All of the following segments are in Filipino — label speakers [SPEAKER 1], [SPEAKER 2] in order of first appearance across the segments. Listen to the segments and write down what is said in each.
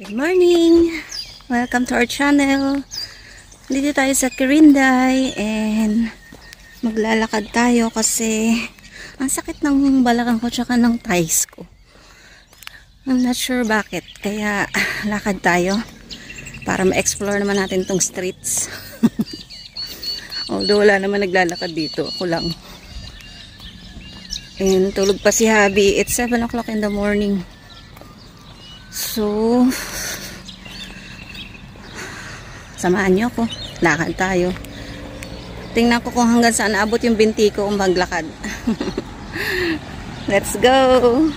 [SPEAKER 1] Good morning! Welcome to our channel. Dito tayo sa Kirinday and maglalakad tayo kasi ang sakit ng balakang ko tsaka ng thighs ko. I'm not sure bakit. Kaya lakad tayo para ma-explore naman natin tong streets. Although wala naman naglalakad dito. Ako lang. And tulog pa si Habi. It's 7 o'clock in the morning. So, samahan niyo ako. Lakad tayo. Tingnan ko kung hanggang saan naabot yung binti ko kung maglakad. Let's go!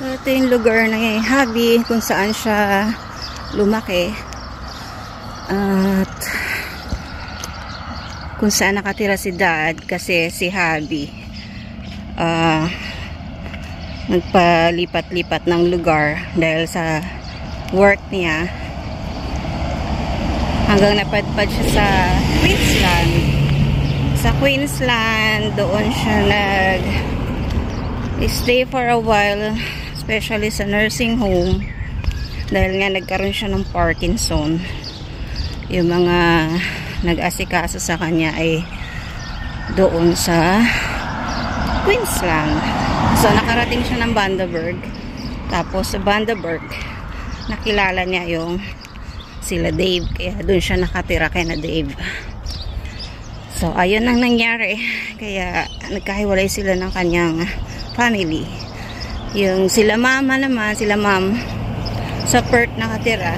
[SPEAKER 1] So, ito yung lugar ng Habi kung saan siya lumaki. At kung saan nakatira si Dad kasi si Habi nagpalipat-lipat ng lugar dahil sa work niya hanggang napadpad siya sa Queensland. Sa Queensland doon siya stay for a while, especially sa nursing home dahil nga nagkaroon siya ng Parkinson. Yung mga nag-asikaso sa kanya ay doon sa Queensland. So, nakarating siya ng Bundaberg. Tapos, sa Bundaberg, nakilala niya yung sila Dave. Kaya, doon siya nakatira kay na Dave. So, ayun ang nangyari. Kaya, nagkahiwalay sila ng kanyang family. Yung sila mama naman, sila mom, sa Perth nakatira.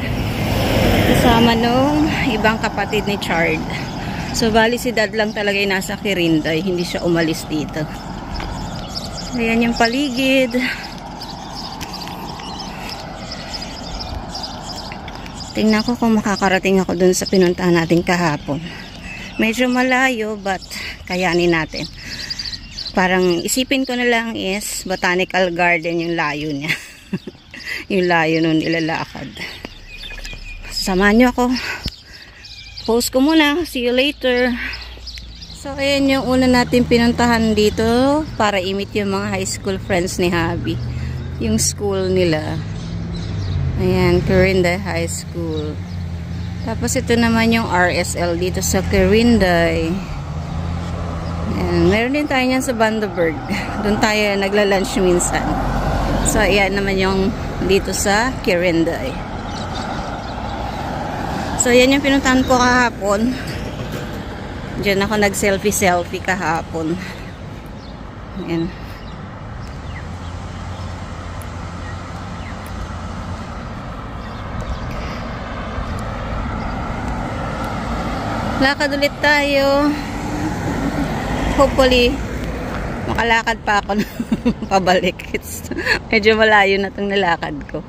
[SPEAKER 1] Kasama nung ibang kapatid ni Chard. So, bali si Dad lang talaga yung nasa Kirinday. Hindi siya umalis dito. Ayan yung paligid. Tingnan ko kung makakarating ako dun sa pinuntahan natin kahapon. Medyo malayo but kayanin natin. Parang isipin ko na lang is Botanical Garden yung layo niya. Yung layo nun ilalakad. Samahan niyo ako. Post ko muna. See you later. So, ayan yung una natin pinuntahan dito para i-meet yung mga high school friends ni Habi. Yung school nila. Ayan, Kirinday High School. Tapos ito naman yung RSL dito sa Kirinday. Ayan, meron din tayo nyan sa Bundaberg. Doon tayo nagla-lunch minsan. So, ayan naman yung dito sa Kirinday. So, ayan yung pinuntahan ko kahapon. Diyan ako nag-selfie kahapon. Ayan. Lakad ulit tayo. Hopefully, makalakad pa ako pabalik. Medyo malayo na itong nalakad ko.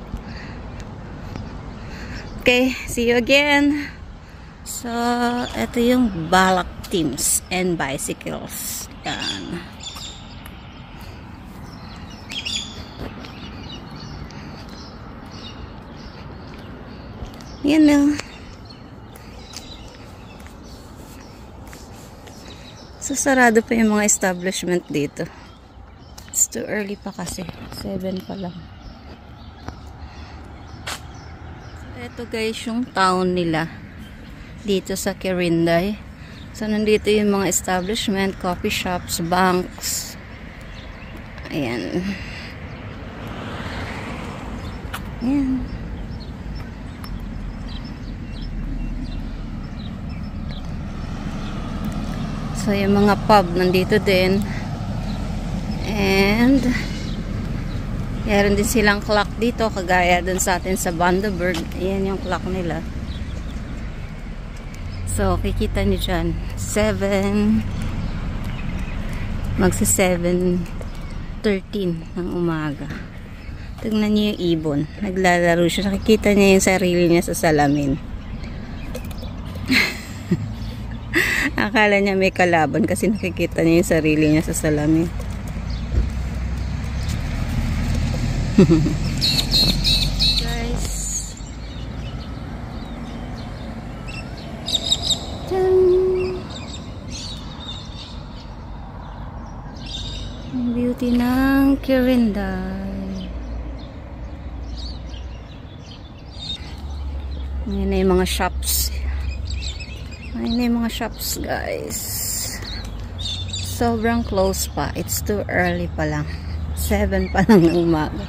[SPEAKER 1] Okay, see you again. So, ito yung Balak Teams and Bicycles. Yan. Yan na. So, sarado pa yung mga establishment dito. It's too early pa kasi. 7 pa lang. Ito guys, yung town nila. Dito sa Kirinday. So, nandito yung mga establishment, coffee shops, banks. Ayan. Ayan. So, yung mga pub nandito din. And, meron din silang clock dito, kagaya dun sa atin sa Bundaberg. Ayan yung clock nila. So, kikita nyo dyan. 7. Magsa 7:13 ng umaga. Tignan nyo yung ibon. Naglalaro siya. Nakikita niya yung sarili niya sa salamin. Akala niya may kalaban kasi nakikita niya yung sarili niya sa salamin. Beauty ng Kirinday. Ayan na yung mga shops. Ayan na yung mga shops, guys. Sobrang close pa. It's too early pa lang. 7 pa lang ng umaga.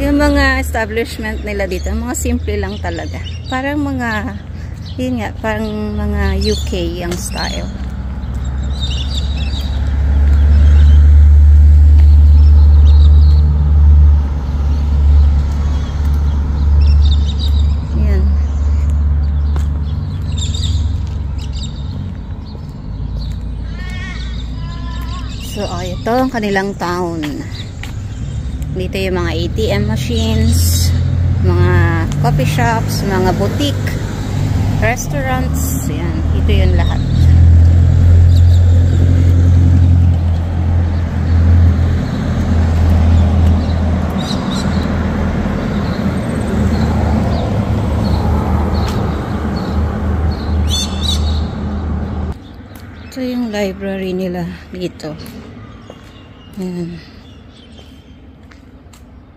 [SPEAKER 1] Yung mga establishment nila dito, mga simple lang talaga. Parang mga, yun nga, parang mga UK ang style. Yan. So, ito ang kanilang town. Dito yung mga ATM machines, mga coffee shops, mga boutique, restaurants. Yan, ito yung lahat. Ito yung library nila dito. Yan.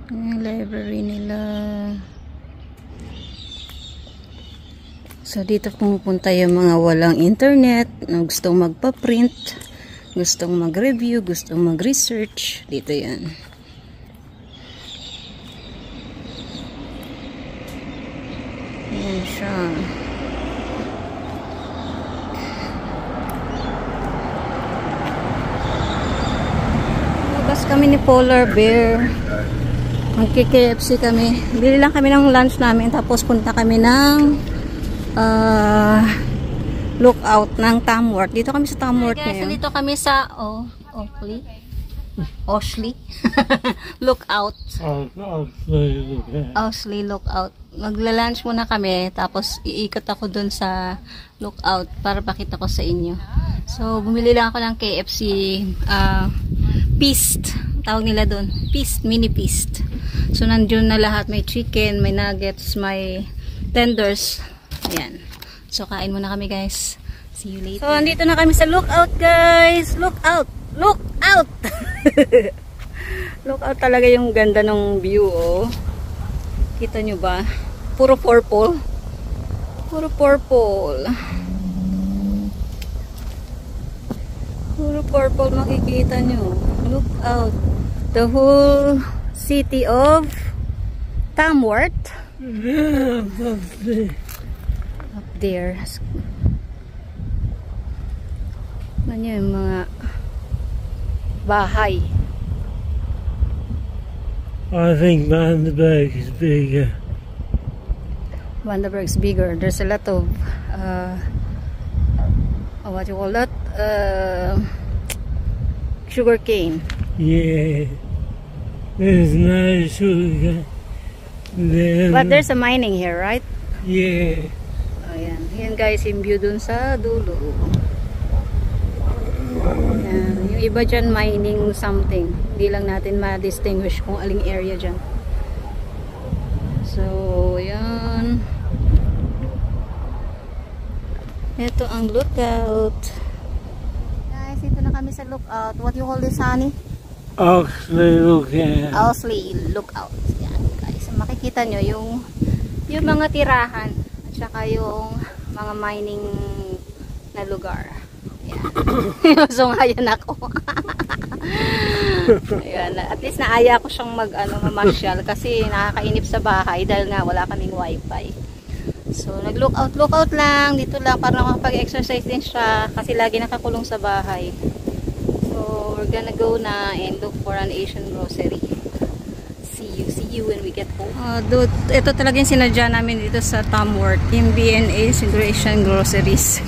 [SPEAKER 1] Yung library nila. So dito pumupunta yung mga walang internet, na gustong magpa-print, gustong mag-review, gustong mag-research. Dito yan. Yan siya. Labas kami ni Polar Bear. Magki-KFC kami. Bili lang kami ng lunch namin. Tapos punta kami ng lookout ng Tamworth. Dito kami sa Tamworth ngayon. Dito kami sa Oshley. Lookout. Oshley Lookout. Magla-lunch muna kami. Tapos iikot ako dun sa lookout para pakita ko sa inyo. So bumili lang ako ng KFC feast. Tawag nila dun. Feast. Mini feast. So, nandiyon na lahat. May chicken, may nuggets, may tenders. Ayan. So, kain muna kami, guys. See you later. So, andito na kami sa lookout, guys. Lookout! Lookout! Lookout talaga yung ganda ng view, oh. Kita nyo ba? Puro purple. Puro purple. Puro purple makikita nyo. Lookout. The whole city of Tamworth. Up there. Ganyan yung mga bahay.
[SPEAKER 2] I think Vandenberg is bigger.
[SPEAKER 1] Vandenberg's bigger. There's a lot of what you call that? Sugar cane.
[SPEAKER 2] Yeah. There's no sugar.
[SPEAKER 1] But there's a mining here, right?
[SPEAKER 2] Yeah.
[SPEAKER 1] Ayan. Yan guys, yung view dun sa dulo. Ayan. Yung iba dyan mining something. Hindi lang natin ma-distinguish kung aling area dyan. So, yan. Ito ang lookout. Guys, ito na kami sa lookout. What you call this, honey?
[SPEAKER 2] Oxley Lookout.
[SPEAKER 1] Oxley Lookout. Yan, guys. Makikita nyo yung mga tirahan at saka yung mga mining na lugar. Yan. So, ngayon ako. Ayan. At least naaya ko siyang mamasyal kasi nakakainip sa bahay dahil nga wala kaming wifi. So, nag-lookout lang. Dito lang para makapag-exercise din siya kasi lagi nakakulong sa bahay. So, we're gonna go na and look for an Asian grocery. See you when we get home. Ito talaga yung sinadya namin dito sa Tamworth. Yung B&A Asian Groceries.